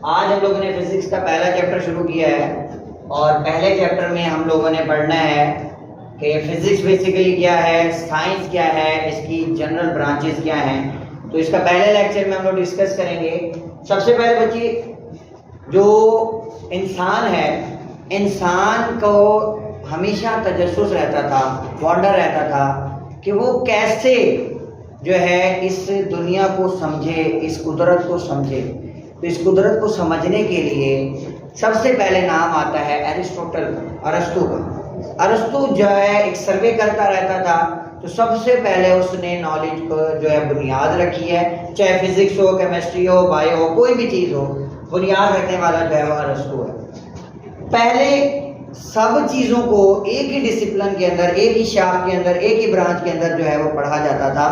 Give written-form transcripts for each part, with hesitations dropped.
आज हम लोगों ने फिजिक्स का पहला चैप्टर शुरू किया है और पहले चैप्टर में हम लोगों ने पढ़ना है कि फिजिक्स बेसिकली क्या है, साइंस क्या है, इसकी जनरल ब्रांचेस क्या हैं। तो इसका पहले लेक्चर में हम लोग डिस्कस करेंगे। सबसे पहले बच्चे, जो इंसान है, इंसान को हमेशा तजस्सुस रहता था, वॉन्डर रहता था कि वो कैसे जो है इस दुनिया को समझे, इस कुदरत को समझे। तो इस कुदरत को समझने के लिए सबसे पहले नाम आता है अरिस्टोटल, अरस्तु का। अरस्तु जो है एक सर्वे करता रहता था, तो सबसे पहले उसने नॉलेज को जो है बुनियाद रखी है। चाहे फिजिक्स हो, केमिस्ट्री हो, बायो हो, कोई भी चीज़ हो, बुनियाद रखने वाला जो है वो अरस्तु है। पहले सब चीज़ों को एक ही डिसिप्लिन के अंदर, एक ही शाख के अंदर, एक ही ब्रांच के अंदर जो है वो पढ़ा जाता था,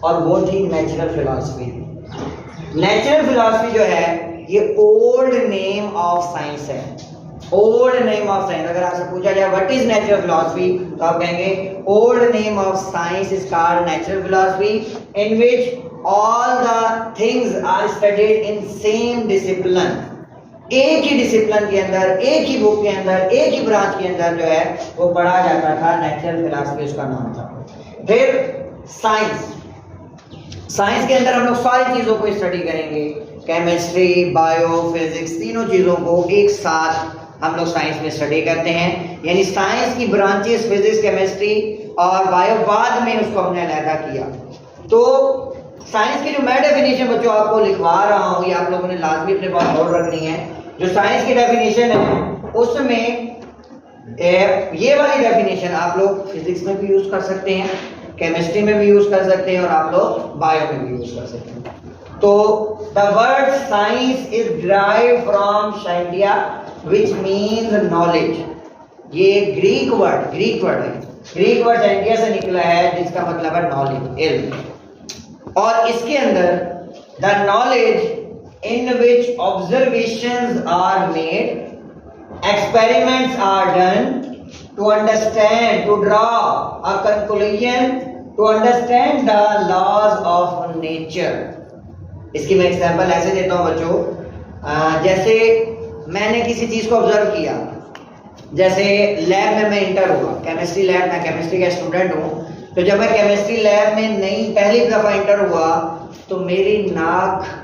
और वो थी नेचुरल फिलॉसफी। नेचुरल फिलॉसफी जो है ये ओल्ड नेम ऑफ साइंस है। ओल्ड नेम ऑफ साइंस, अगर आपसे पूछा जाए व्हाट इज नेचुरल फिलॉसफी, तो आप कहेंगे old name of science is called natural philosophy, in which all the things are studied in same discipline. एक ही डिसिप्लिन के अंदर, एक ही बुक के अंदर, एक ही ब्रांच के अंदर जो है वो पढ़ा जाता था। नेचुरल फिलॉसफी उसका नाम था। फिर साइंस, साइंस के अंदर हम लोग सारी चीज़ों को स्टडी करेंगे, केमिस्ट्री, बायो, फिजिक्स, तीनों चीज़ों को एक साथ हम लोग साइंस में स्टडी करते हैं। यानी साइंस की ब्रांचेस फिजिक्स, केमिस्ट्री और बायो, बाद में उसको हमने अलग किया। तो साइंस की जो मैं डेफिनेशन बच्चों आपको लिखवा रहा हूँ, ये आप लोगों ने लाजमी अपने पास नोट रखनी है। जो साइंस की डेफिनेशन है उसमें ये वाली डेफिनेशन आप लोग फिजिक्स में भी यूज कर सकते हैं, केमिस्ट्री में भी यूज कर सकते हैं, और आप लोग बायो में भी यूज कर सकते हैं। तो the word science is derived from शाइंडिया व्हिच मींस नॉलेज। ये ग्रीक वर्ड है। ग्रीक वर्ड शाइंडिया से निकला है जिसका मतलब है नॉलेज, इल्म। और इसके अंदर the knowledge in which observations are made, experiments are done to understand, to draw a conclusion, to understand the laws of nature. इसकी मैं एग्जांपल ऐसे देता हूँ बच्चों, जैसे मैंने किसी चीज को ऑब्जर्व किया, जैसे लैब में मैं इंटर हुआ, केमिस्ट्री लैब, मैं केमिस्ट्री का स्टूडेंट हूँ। तो जब मैं केमिस्ट्री लैब में नई पहली दफा इंटर हुआ तो मेरी नाक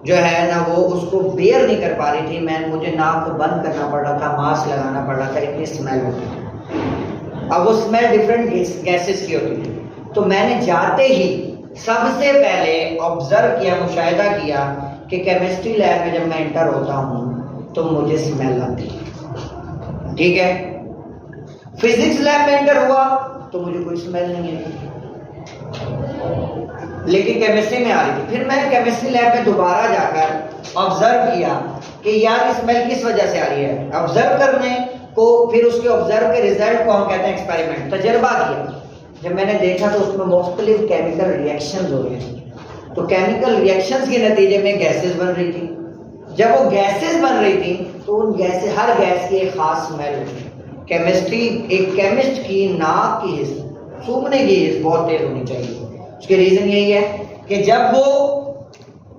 जो है ना वो उसको बेयर नहीं कर पा रही थी। मुझे नाक को बंद करना पड़ रहा था, मास्क लगाना पड़ रहा था, इतनी स्मेल होती थी। अब वो स्मेल डिफरेंट गैसेस की होती थी। तो मैंने जाते ही सबसे पहले ऑब्जर्व किया, मुशाहिदा किया कि केमिस्ट्री लैब में जब मैं एंटर होता हूँ तो मुझे स्मेल आती है, ठीक है। फिजिक्स लैब में एंटर हुआ तो मुझे कोई स्मेल नहीं आई, लेकिन केमिस्ट्री में आ रही थी। फिर मैं केमिस्ट्री लैब में दोबारा जाकर ऑब्जर्व किया कि यार स्मेल किस वजह से आ रही है। ऑब्जर्व करने को, फिर उसके ऑब्जर्व के रिजल्ट को हम कहते हैं एक्सपेरिमेंट, तजर्बा किया। जब मैंने देखा तो उसमें मुख्तलिफ केमिकल रिएक्शंस हो रही थी। तो केमिकल रिएक्शंस के नतीजे में गैसेस बन रही थी। जब वो गैसेस बन रही थी तो उन गैसेस, हर गैस की एक खास स्मेल होती है। केमिस्ट्री, एक केमिस्ट की नाक की हिस्स, सूंघने की हिस्स बहुत तेज होनी चाहिए। उसके रीजन यही है कि जब वो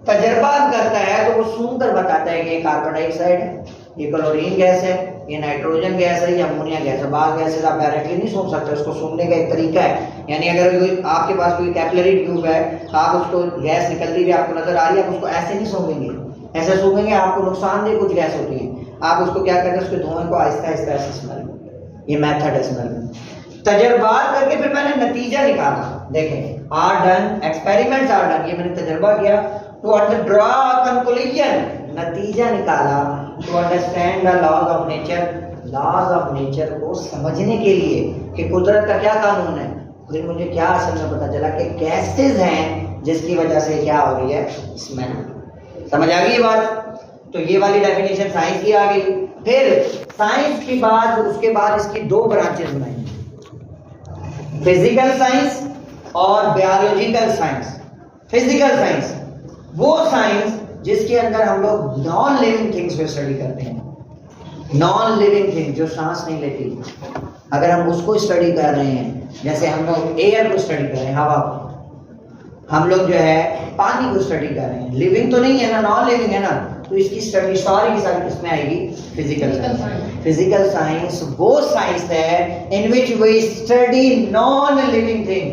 तजर्बा करता है तो वो सूंघ कर बताता है कि ये कार्बन डाइऑक्साइड है, ये क्लोरीन गैस है, ये नाइट्रोजन गैस है, ये अमोनिया गैस है। बाहर गैसेस आप डायरेक्टली नहीं सूंघ सकते, उसको सूंघने का एक तरीका है। यानी अगर कोई आपके पास कोई कैपिलरी ट्यूब है तो आप उसको गैस निकलती हुई आपको नजर आ रही है, आप उसको ऐसे नहीं सूंघेंगे। ऐसे सूंघेंगे आपको नुकसानदेह कुछ गैस होती है। आप उसको क्या करते हैं, उसके धुएं को आहिस्ता आहिस्ता ऐसे स्मेल, ये मेथड है स्मेल। तजर्बा करके फिर मैंने नतीजा निकाला। देखें, are done, experiments are done, ये मैंने तजर्बा किया। टू ड्रॉ कंक्लूजन, नतीजा निकाला। To understand the laws of nature, laws of nature को समझने के लिए कि कुदरत का क्या कानून है। फिर मुझे क्या असल में पता चला कि गैसेस हैं जिसकी वजह से क्या हो रही है, स्मेल। समझ आ गई ये बात? तो ये वाली डेफिनेशन साइंस की आ गई। फिर साइंस की बात, उसके बाद इसकी दो ब्रांचेस बनाई, फिजिकल साइंस और बायोलॉजिकल साइंस। फिजिकल साइंस वो साइंस जिसके अंदर हम लोग नॉन लिविंग थिंग्स को स्टडी करते हैं। नॉन लिविंग थिंग जो सांस नहीं लेती, अगर हम उसको स्टडी कर रहे हैं, जैसे हम लोग एयर को स्टडी कर रहे हैं, हवा को, हम लोग जो है पानी को स्टडी कर रहे हैं, लिविंग तो नहीं है ना, नॉन लिविंग है ना, तो इसकी स्टडी सारी की सारी किसमें आएगी? Physical science. फिजिकल साइंस वो साइंस है in which we study non living thing.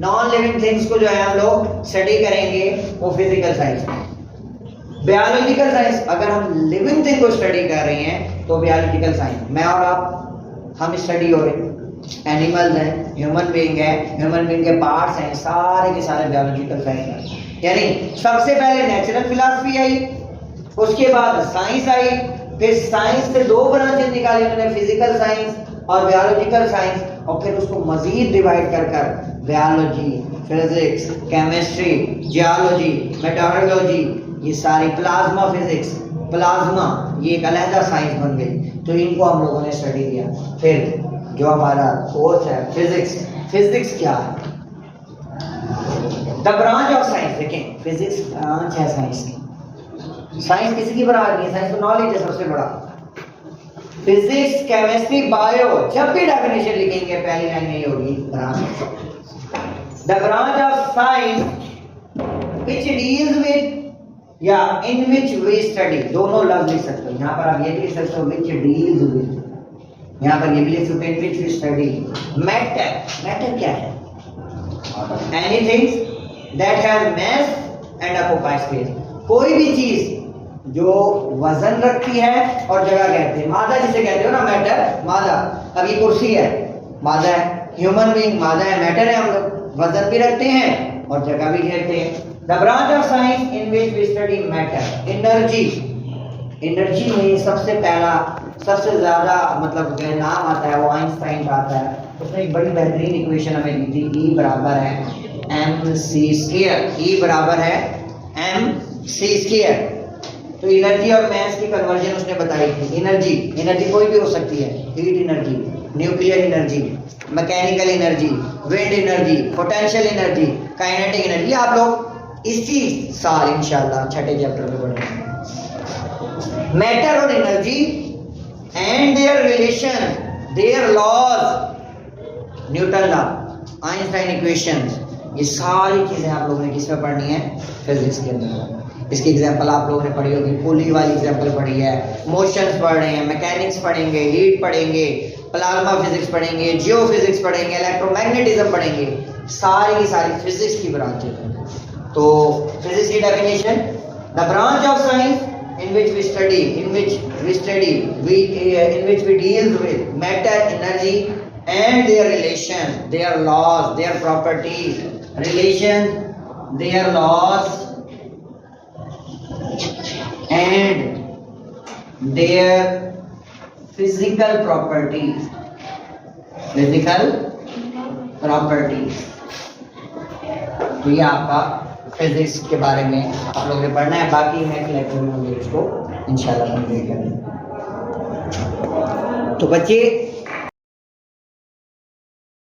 Non living things को जो है हम लोग स्टडी करेंगे, वो फिजिकल साइंस है। बायोलॉजिकल साइंस, अगर हम लिविंग थिंग को स्टडी कर रहे हैं तो बायोलॉजिकल साइंस। मैं और आप, हम स्टडी हो रहे हैं, एनिमल्स हैं, ह्यूमन बीइंग है, ह्यूमन बीइंग के पार्ट्स हैं, सारे के सारे बायोलॉजिकल साइंस हैं। यानी सबसे पहले नेचुरल फिलॉसफी आई, उसके बाद साइंस आई, फिर साइंस से दो ब्रांचेस निकाली उन्होंने, फिजिकल साइंस और बायोलॉजिकल साइंस, और फिर उसको मजीद डिवाइड कर कर बायोलॉजी, फिजिक्स, केमिस्ट्री, जियोलॉजी, मेटरोलॉजी, ये सारी, प्लाज्मा फिजिक्स, प्लाज्मा, ये एक अलहदा साइंस बन गई। तो इनको हम लोगों ने स्टडी किया। फिर जो हमारा कोर्स है फिजिक्स, फिजिक्स क्या है? The branch of science. देखें, फिजिक्स ब्रांच है साइंस की। साइंस किसी की ब्रांच नहीं, साइंस तो नॉलेज है सबसे बड़ा। फिजिक्स, केमिस्ट्री, बायो, जब भी डेफिनेशन लिखेंगे पहली लाइन में होगी branch. The branch of science which deals with या इन विच वी स्टडी, दोनों लफ्ज लिख सकते हो। यहाँ पर आप ये भी लिख सकते हो विच डील्स विद, यहाँ पर ये भी लिख सकते हैं which we study. Matter, matter क्या है? Anything that has mass and occupies space, कोई भी चीज जो वजन रखती है और जगह कहते हैं। मादा जिसे कहते हो ना, मैटर, मादा। अब ये कुर्सी है, मादा है। ह्यूमन बीइंग मादा है, मैटर है, हम लोग वजन भी रखते हैं और जगह भी घेरते हैं। The branch of science in which we study matter. Energy, energy में सबसे पहला, सबसे ज्यादा मतलब नाम आता है वो आइंस्टाइन का आता है। उसने एक बड़ी बेहतरीन इक्वेशन हमें दी थी, E बराबर है mc²। E बराबर है mc²। तो एनर्जी और मास की कन्वर्जन उसने बताई थी। एनर्जी, एनर्जी कोई भी हो सकती है, heat energy, nuclear energy, mechanical energy, wind energy, potential energy, kinetic energy. आप लोग इसी साल इंशाल्लाह छठे चैप्टर में पढ़ेंगे। मैटर और energy and their relation, their laws, Newton law, Einstein equations, ये सारी चीजें आप लोगों ने किसमें पढ़नी है? फिजिक्स के अंदर। इसकी एग्जांपल आप लोगों ने पढ़ी होगी, पुली वाली एग्जांपल पढ़ी है, मोशंस पढ़ रहे हैं, मैकेनिक्स पढ़ेंगे, हीट पढ़ेंगे, प्लाज्मा फिजिक्स पढ़ेंगे, जियो फिजिक्स पढ़ेंगे, इलेक्ट्रोमैग्नेटिज्म पढ़ेंगे, सारी की सारी फिजिक्स की ब्रांचेस हैं। तो फिजिक्स की definition, the branch of science in which we study, in which we deal with matter, energy and their relations, their laws, their properties, relations, their laws and their physical properties, physical properties। तो ये आपका physics के बारे में आप लोगों ने पढ़ना है। बाकी नेक्स्ट लेक्चर में हम इसको इंशाल्लाह कंप्लीट करेंगे। तो बच्चे